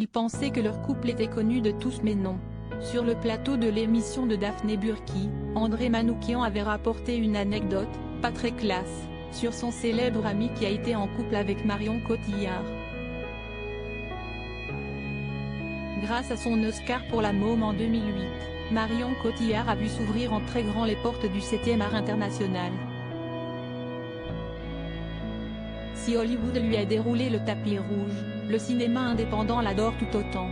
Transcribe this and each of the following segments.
Ils pensaient que leur couple était connu de tous mais non. Sur le plateau de l'émission de Daphné Burki, André Manoukian avait rapporté une anecdote, pas très classe, sur son célèbre ami qui a été en couple avec Marion Cotillard. Grâce à son Oscar pour La Môme en 2008, Marion Cotillard a vu s'ouvrir en très grand les portes du 7e art international. Si Hollywood lui a déroulé le tapis rouge, le cinéma indépendant l'adore tout autant.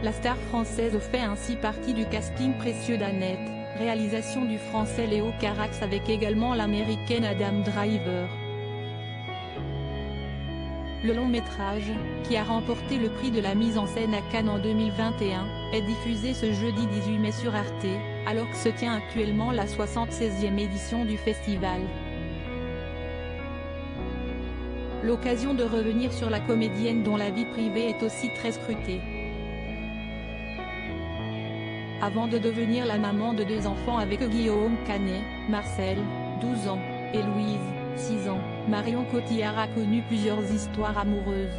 La star française fait ainsi partie du casting précieux d'Annette, réalisation du français Léo Carax avec également l'américaine Adam Driver. Le long-métrage, qui a remporté le prix de la mise en scène à Cannes en 2021, est diffusé ce jeudi 18 mai sur Arte, alors que se tient actuellement la 76e édition du festival. L'occasion de revenir sur la comédienne dont la vie privée est aussi très scrutée. Avant de devenir la maman de 2 enfants avec Guillaume Canet, Marcel, 12 ans, et Louise, 6 ans, Marion Cotillard a connu plusieurs histoires amoureuses.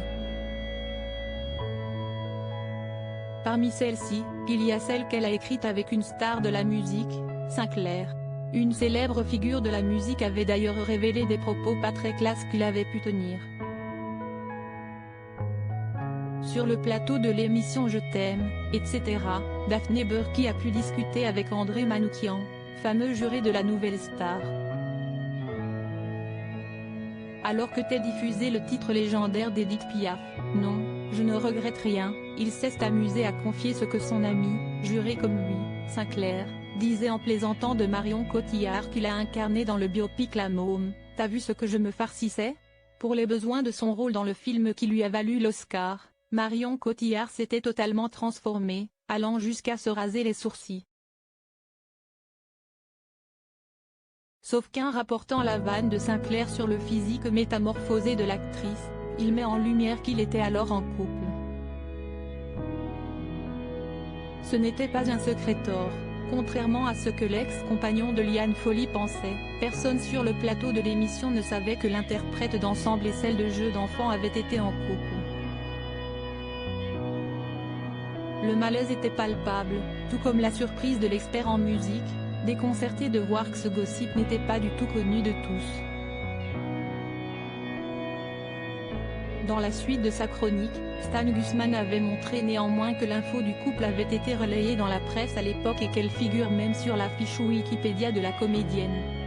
Parmi celles-ci, il y a celle qu'elle a écrite avec une star de la musique, Sinclair. Une célèbre figure de la musique avait d'ailleurs révélé des propos pas très classes qu'il avait pu tenir. Sur le plateau de l'émission Je t'aime, etc., Daphné Burki a pu discuter avec André Manoukian, fameux juré de la nouvelle star. Alors que t'es diffusé le titre légendaire d'Edith Piaf, « Non, je ne regrette rien », il s'est amusé à confier ce que son ami, juré comme lui, Sinclair, disait en plaisantant de Marion Cotillard qu'il a incarné dans le biopic La Môme. « T'as vu ce que je me farcissais ?» Pour les besoins de son rôle dans le film qui lui a valu l'Oscar, Marion Cotillard s'était totalement transformée, allant jusqu'à se raser les sourcils. Sauf qu'en rapportant la vanne de Sinclair sur le physique métamorphosé de l'actrice, il met en lumière qu'il était alors en couple. Ce n'était pas un secret tort, contrairement à ce que l'ex-compagnon de Liane Folly pensait, personne sur le plateau de l'émission ne savait que l'interprète d'Ensemble et celle de Jeux d'enfants avaient été en couple. Le malaise était palpable, tout comme la surprise de l'expert en musique, déconcerté de voir que ce gossip n'était pas du tout connu de tous. Dans la suite de sa chronique, Stan Gusman avait montré néanmoins que l'info du couple avait été relayée dans la presse à l'époque et qu'elle figure même sur la fiche Wikipédia de la comédienne.